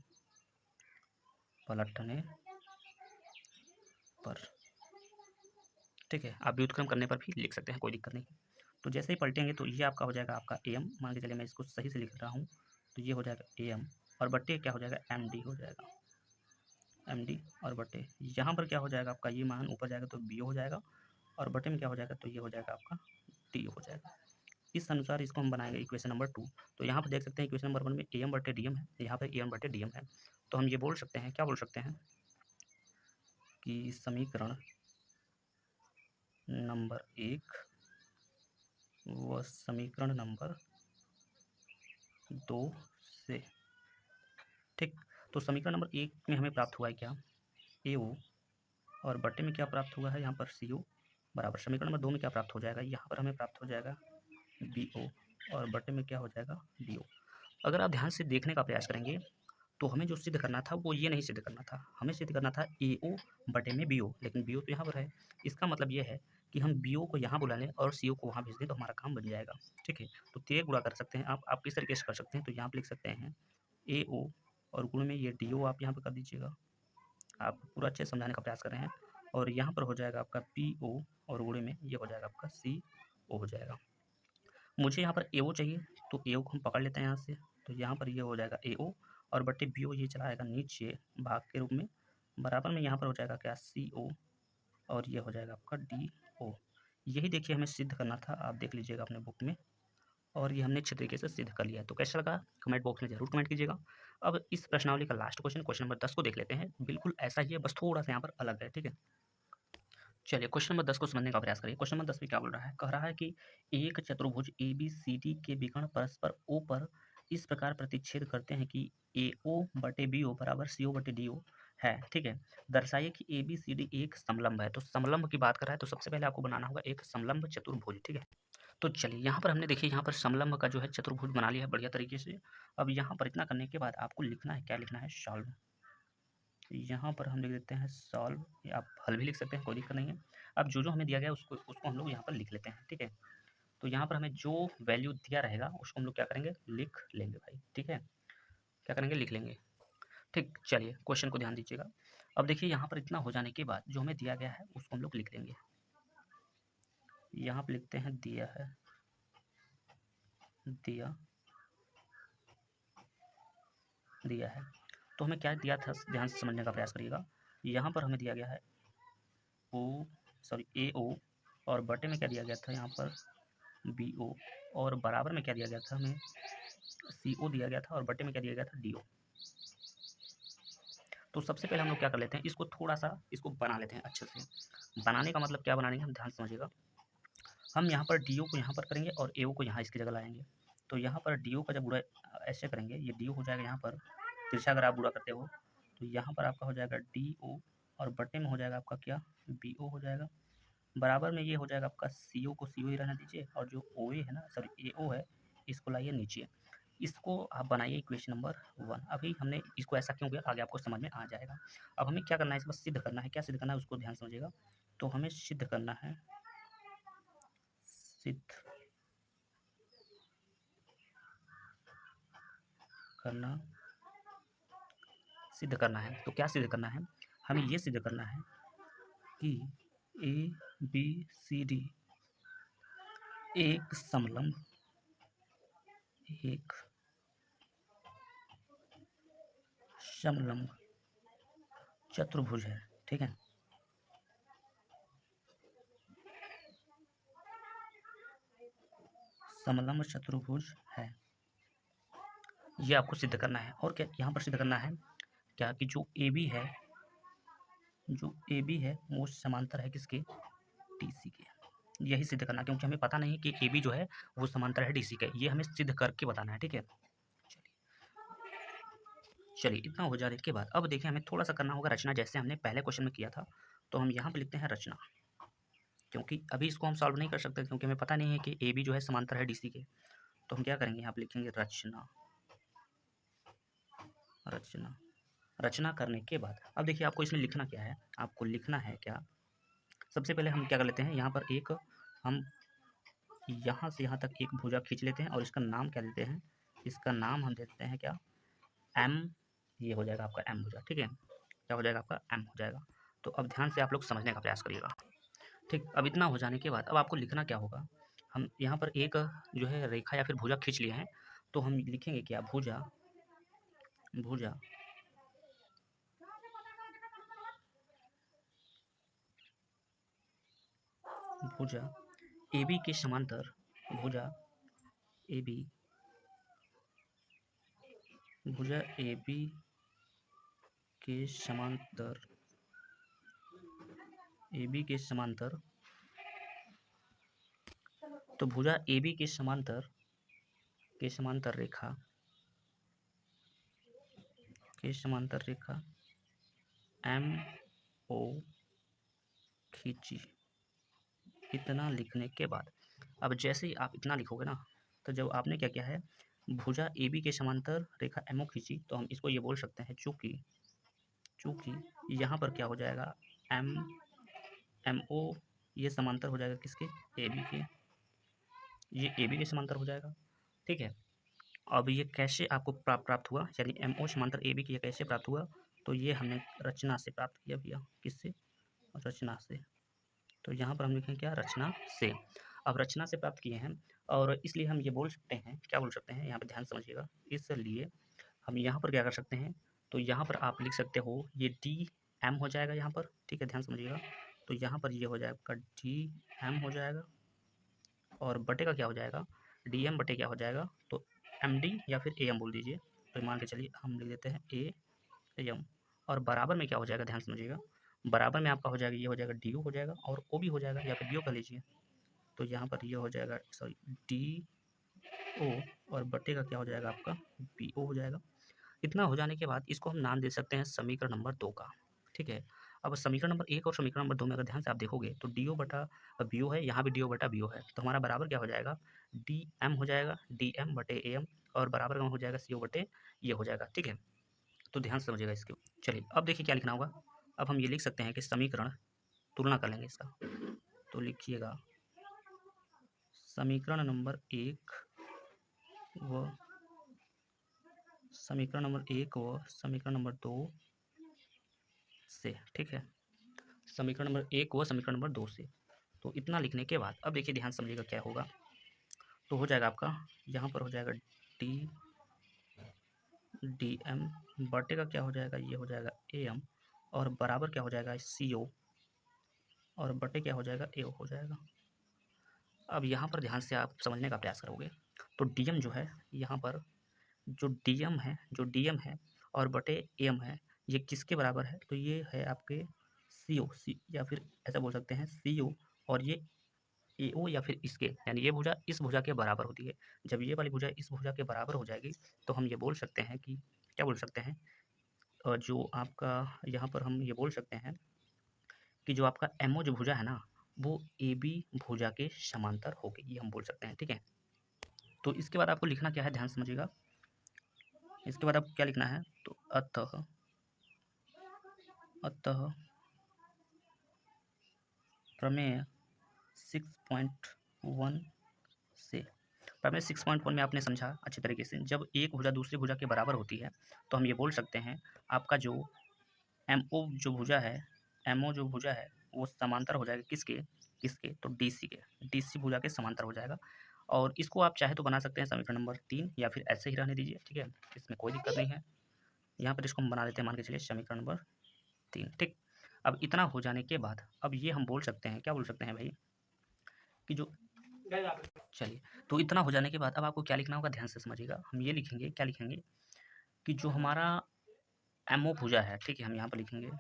पलटने पर, ठीक है। आप व्युत्क्रम करने पर भी लिख सकते हैं, कोई दिक्कत नहीं। तो जैसे ही पलटेंगे तो ये आपका हो जाएगा आपका ए एम, मान के चलिए मैं इसको सही से लिख रहा हूँ, तो ये हो जाएगा ए एम, और बट्टे क्या हो जाएगा, एम डी हो जाएगा, एम डी, और बटे यहाँ पर क्या हो जाएगा आपका, ये मान ऊपर जाएगा तो बी हो जाएगा, और बटे में क्या हो जाएगा, तो ये हो जाएगा आपका डी हो जाएगा। इस अनुसार इसको हम बनाएंगे इक्वेशन नंबर 2। तो यहाँ पर देख सकते हैं इक्वेशन नंबर 1 में ए एम बटे डी एम है, यहाँ पर ए एम बटे डी एम है। तो हम ये बोल सकते हैं, क्या बोल सकते हैं, कि समीकरण नंबर 1 व समीकरण नंबर 2 से, ठीक। तो समीकरण नंबर 1 में हमें प्राप्त हुआ है क्या, ए ओ, और बटे में क्या प्राप्त हुआ है यहाँ पर सी ओ, बराबर समीकरण नंबर 2 में क्या प्राप्त हो जाएगा, यहाँ पर हमें प्राप्त हो जाएगा बी ओ, और बटे में क्या हो जाएगा डी ओ। अगर आप ध्यान से देखने का प्रयास करेंगे तो हमें जो सिद्ध करना था वो ये नहीं सिद्ध करना था, हमें सिद्ध करना था ए ओ बटे में बी ओ, लेकिन बी ओ तो यहाँ पर है। इसका मतलब ये है कि हम बी ओ को यहाँ बुला लें और सी ओ को वहाँ भेज दें तो हमारा काम बन जाएगा, ठीक है। तो ते गुणा कर सकते हैं आप किस तरीके से कर सकते हैं, तो यहाँ पर लिख सकते हैं ए ओ, और गुण में ये डी ओ आप यहाँ पर कर दीजिएगा। आप पूरा अच्छे से समझाने का प्रयास कर रहे हैं। और यहाँ पर हो जाएगा आपका पी ओ, और गुणे में ये हो जाएगा आपका सी ओ हो जाएगा। मुझे यहाँ पर ए ओ चाहिए, तो ए ओ को हम पकड़ लेते हैं यहाँ से, तो यहाँ पर ये हो जाएगा ए ओ, और बटे बी ओ ये चला आएगा नीचे भाग के रूप में, बराबर में यहाँ पर हो जाएगा क्या, सी ओ, और ये हो जाएगा आपका डी ओ। यही देखिए हमें सिद्ध करना था, आप देख लीजिएगा अपने बुक में, और ये हमने अच्छे तरीके से सिद्ध कर लिया है। तो कैसा लगा कमेंट बॉक्स में जरूर कमेंट कीजिएगा। अब इस प्रश्नावली का लास्ट क्वेश्चन, क्वेश्चन नंबर 10 को देख लेते हैं। बिल्कुल ऐसा ही है, बस थोड़ा सा यहाँ पर अलग है, ठीक है। चलिए क्वेश्चन नंबर 10 को समझने का प्रयास करिए। क्वेश्चन नंबर 10 में क्या बोल रहा है, कह रहा है कि एक चतुर्भुज ए बी सी डी के विकर्ण परस्पर ओ पर इस प्रकार प्रतिच्छेद करते हैं कि ए ओ बटे बी ओ बराबर सी ओ बटे डी ओ है, ठीक है। दर्शाइए कि ए बी सी डी एक समलंब है। तो समलंब की बात कर रहा है, तो सबसे पहले आपको बनाना होगा एक समलंब चतुर्भुज, ठीक है। तो चलिए यहाँ पर हमने देखिए, यहाँ पर समलंब का जो है चतुर्भुज बना लिया है बढ़िया तरीके से। अब यहाँ पर इतना करने के बाद आपको लिखना है, क्या लिखना है, सॉल्व। यहाँ पर हम लिख देते हैं सॉल्व, या आप हल भी लिख सकते हैं, कोई दिक्कत नहीं है। अब जो जो हमें दिया गया उसको हम लोग यहाँ पर लिख लेते हैं, ठीक है। तो यहाँ पर हमें जो वैल्यू दिया रहेगा उसको हम लोग क्या करेंगे, लिख लेंगे भाई, ठीक है। क्या करेंगे, लिख लेंगे, ठीक। चलिए क्वेश्चन को ध्यान दीजिएगा। अब देखिए यहाँ पर इतना हो जाने के बाद जो हमें दिया गया है उसको हम लोग लिख लेंगे। यहाँ पर लिखते हैं दिया है, दिया है। तो हमें क्या दिया था, ध्यान से समझने का प्रयास करिएगा। यहाँ पर हमें दिया गया है ए ओ, और बटे में क्या दिया गया था यहाँ पर बी ओ, और बराबर में क्या दिया गया था, हमें सी ओ दिया गया था, और बटे में क्या दिया गया था, डी ओ। तो सबसे पहले हम लोग क्या कर लेते हैं, इसको थोड़ा सा इसको बना लेते हैं अच्छे से। बनाने का मतलब क्या बनाएंगे, हम ध्यान समझिएगा। हम यहाँ पर डी ओ को यहाँ पर करेंगे और ए ओ को यहाँ इसकी जगह लाएंगे। तो यहाँ पर डी ओ का जब बुरा ऐसे करेंगे, ये डी ओ हो जाएगा यहाँ पर तिरछा, अगर आप बुरा करते हो तो यहाँ पर आपका हो जाएगा डी ओ, और बटे में हो जाएगा आपका क्या, बी ओ हो जाएगा। बराबर में ये हो जाएगा आपका सी ओ को सी ओ ही रहना दीजिए, और जो ओ ए है ना, सॉरी ए ओ है, इसको लाइए नीचे। इसको आप बनाइए इक्वेशन नंबर 1। अभी हमने इसको ऐसा क्यों किया, आगे आपको समझ में आ जाएगा। अब हमें क्या करना है, इसको सिद्ध करना है। क्या सिद्ध करना है उसको ध्यान समझिएगा। तो हमें सिद्ध करना है, सिद्ध करना, सिद्ध करना है। तो क्या सिद्ध करना है, हमें ये सिद्ध करना है कि ए बी सी डी एक समलंब, एक समलंब चतुर्भुज है, ठीक है। समलंब चतुर्भुज है, ये आपको सिद्ध करना है। और क्या यहाँ पर सिद्ध करना है, क्या कि जो ए बी है, जो ए बी है वो समांतर है किसके, डी सी के। यही सिद्ध करना, क्योंकि हमें पता नहीं कि ए बी जो है वो समांतर है डी सी के, ये हमें सिद्ध करके बताना है, ठीक है। चलिए इतना हो जाने के बाद अब देखिए हमें थोड़ा सा करना होगा रचना, जैसे हमने पहले क्वेश्चन में किया था। तो हम यहाँ पे लिखते हैं रचना, क्योंकि अभी इसको हम सॉल्व नहीं कर सकते, क्योंकि हमें पता नहीं है कि ए बी जो है समांतर है डी सी के। तो हम क्या करेंगे, यहाँ पे लिखेंगे रचना। रचना रचना करने के बाद अब देखिए आपको इसमें लिखना क्या है, आपको लिखना है क्या, सबसे पहले हम क्या कर लेते हैं, यहाँ पर एक हम यहाँ से यहाँ तक एक भुजा खींच लेते हैं और इसका नाम क्या देते हैं, इसका नाम हम देते हैं क्या, एम। ये हो जाएगा आपका एम भुजा, ठीक है। क्या हो जाएगा आपका, एम हो जाएगा। तो अब ध्यान से आप लोग समझने का प्रयास करिएगा, ठीक। अब इतना हो जाने के बाद अब आपको लिखना क्या होगा, हम यहाँ पर एक जो है रेखा या फिर भुजा खींच लिए हैं, तो हम लिखेंगे क्या, भुजा, भुजा भुजा ए बी के समांतर, भुजा ए बी, भुजा ए बी के समांतर, ए बी के समांतर, तो भुजा ए बी के समांतर रेखा, के समांतर रेखा एम ओ खींची। इतना लिखने के बाद अब जैसे ही आप इतना लिखोगे ना, तो जब आपने क्या किया है, भुजा ए बी के समांतर रेखा एम ओ खींची, तो हम इसको ये बोल सकते हैं चूंकि यहाँ पर क्या हो जाएगा, एम ओ ये समांतर हो जाएगा किसके, ए बी के, ये ए बी के समांतर हो जाएगा, ठीक है। अब ये कैसे आपको प्राप्त हुआ, यानी एम ओ समांतर ए बी के कैसे प्राप्त हुआ, तो ये हमने रचना से प्राप्त किया भैया, किससे, रचना से। तो यहाँ पर हम लिखें क्या, रचना से। अब रचना से प्राप्त किए हैं, और इसलिए हम ये बोल सकते हैं, क्या बोल सकते हैं, यहाँ पे ध्यान समझिएगा, इसलिए हम यहाँ पर क्या कर सकते हैं, तो यहाँ पर आप लिख सकते हो ये डी एम हो जाएगा यहाँ पर, ठीक है, ध्यान समझिएगा। तो यहाँ पर ये हो जाएगा डी एम हो जाएगा, और बटे का क्या हो जाएगा, डी एम बटे क्या हो जाएगा, तो एम डी या फिर ए एम बोल दीजिए। तो मान के चलिए हम लिख देते हैं ए एम, और बराबर में क्या हो जाएगा, ध्यान समझिएगा, बराबर में आपका हो जाएगा, ये हो जाएगा डी यू हो जाएगा, और ओ भी हो जाएगा, या फिर बी ओ कर लीजिए। तो यहाँ पर ये हो जाएगा, सॉरी, डी ओ, और बटे का क्या हो जाएगा आपका, बी ओ हो जाएगा। इतना हो जाने के बाद इसको हम नाम दे सकते हैं समीकरण नंबर 2 का, ठीक है। अब समीकरण नंबर 1 और समीकरण नंबर 2 में अगर ध्यान से आप देखोगे, तो डी ओ बटा बी ओ है, यहाँ भी डी ओ बटा बी ओ है, तो हमारा बराबर क्या हो जाएगा, डी एम हो जाएगा, डी एम बटे ए एम, और बराबर में हो जाएगा सी ओ बटे ये हो जाएगा, ठीक है। तो ध्यान से समझिएगा इसके। चलिए अब देखिए क्या लिखना होगा, अब हम ये लिख सकते हैं कि समीकरण, तुलना कर लेंगे इसका, तो लिखिएगा समीकरण नंबर 1 व समीकरण नंबर 1 व समीकरण नंबर 2 से, ठीक है, समीकरण नंबर 1 व समीकरण नंबर 2 से। तो इतना लिखने के बाद अब देखिए ध्यान समझिएगा क्या होगा, तो हो जाएगा आपका, यहाँ पर हो जाएगा डी एम, बटे का क्या हो जाएगा, ये हो जाएगा ए एम, और बराबर क्या हो जाएगा सी ओ, और बटे क्या हो जाएगा ए ओ हो जाएगा। अब यहाँ पर ध्यान से आप समझने का प्रयास करोगे, तो डी एम जो है, यहाँ पर जो डी एम है और बटे ए एम है, ये किसके बराबर है, तो ये है आपके सी ओ, सी, या फिर ऐसा बोल सकते हैं सी ओ, और ये ए ओ, या फिर इसके, यानी ये भुजा इस भुजा के बराबर होती है। जब ये वाली भुजा इस भुजा के बराबर हो जाएगी, तो हम ये बोल सकते हैं कि, क्या बोल सकते हैं, जो आपका यहाँ पर हम ये बोल सकते हैं कि जो आपका एम ओ जो भुजा है ना, वो ए बी भुजा के समांतर होगी, ये हम बोल सकते हैं, ठीक है। तो इसके बाद आपको लिखना क्या है, ध्यान समझिएगा, इसके बाद आपको क्या लिखना है, तो अतः प्रमेय 6.1 से, प्रमेय 6.1 में आपने समझा अच्छे तरीके से, जब एक भुजा दूसरी भुजा के बराबर होती है, तो हम ये बोल सकते हैं आपका जो एम ओ जो भुजा है, एम ओ जो भुजा है वो समांतर हो जाएगा किसके, तो डी सी के, डी सी भुजा के समांतर हो जाएगा। और इसको आप चाहे तो बना सकते हैं समीकरण नंबर 3, या फिर ऐसे ही रहने दीजिए, ठीक है, इसमें कोई दिक्कत नहीं है। यहाँ पर इसको हम बना देते हैं, मान के चलिए समीकरण नंबर 3, ठीक। अब इतना हो जाने के बाद अब ये हम बोल सकते हैं, क्या बोल सकते हैं भाई, कि जो, चलिए, तो इतना हो जाने के बाद अब आपको क्या लिखना होगा, ध्यान से समझिएगा, हम ये लिखेंगे, क्या लिखेंगे, कि जो हमारा एम ओ भुजा है, ठीक है, हम यहाँ पर लिखेंगे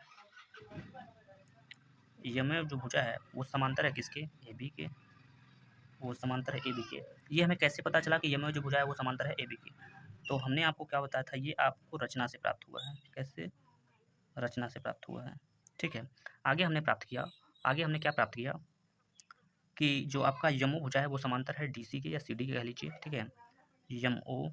यमय जो भुजा है वो समांतर है किसके, ए बी के, वो समांतर है ए बी के। ये हमें कैसे पता चला कि यमय जो भुजा है वो समांतर है ए बी की? तो हमने आपको क्या बताया था, ये आपको रचना से प्राप्त हुआ है। कैसे? रचना से प्राप्त हुआ है। ठीक है, आगे हमने प्राप्त किया, आगे हमने क्या प्राप्त किया कि जो आपका यमो भुजा है वो समांतर है डी सी के या सी डी के कह लीजिए। ठीक है, यम ओ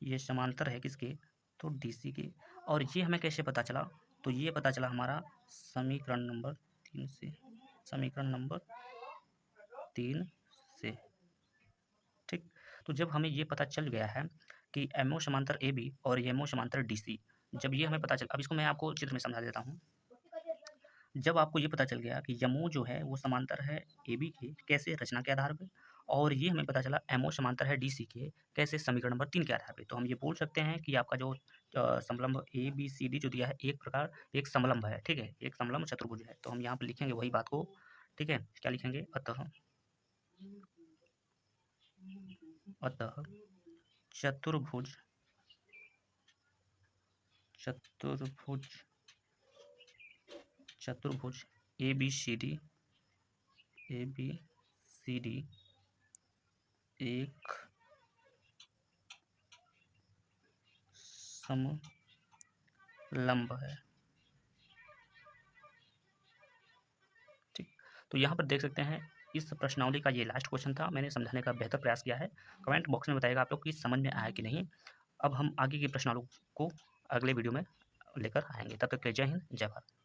ये समांतर है किसके, तो डी सी के। और ये हमें कैसे पता चला, तो ये पता चला हमारा समीकरण नंबर 3 से, समीकरण नंबर 3 से। ठीक, तो जब हमें ये पता चल गया है कि एमओ समांतर ए बी और एमओ समांतर डी सी, जब ये हमें पता चल, अब इसको मैं आपको चित्र में समझा देता हूँ। जब आपको ये पता चल गया कि यमो जो है वो समांतर है ए बी के, कैसे, रचना के आधार पे, और ये हमें पता चला एमओ समांतर है डी सी के, कैसे, समीकरण नंबर 3 के आधार पे, तो हम ये बोल सकते हैं कि आपका जो समलंब ए बी सी डी जो दिया है एक प्रकार एक समलंब है। ठीक है, एक समलंब चतुर्भुज है। तो हम यहाँ पे लिखेंगे वही बात को। ठीक है, क्या लिखेंगे, अतः अतः चतुर्भुज चतुर्भुज चतुर्भुज ए बी सी डी एक समलंब है। ठीक, तो यहाँ पर देख सकते हैं इस प्रश्नावली का ये लास्ट क्वेश्चन था। मैंने समझाने का बेहतर प्रयास किया है। कमेंट बॉक्स में बताइएगा आप लोग कि समझ में आया कि नहीं। अब हम आगे की प्रश्नावली को अगले वीडियो में लेकर आएंगे। तब तक के लिए जय हिंद, जय भारत।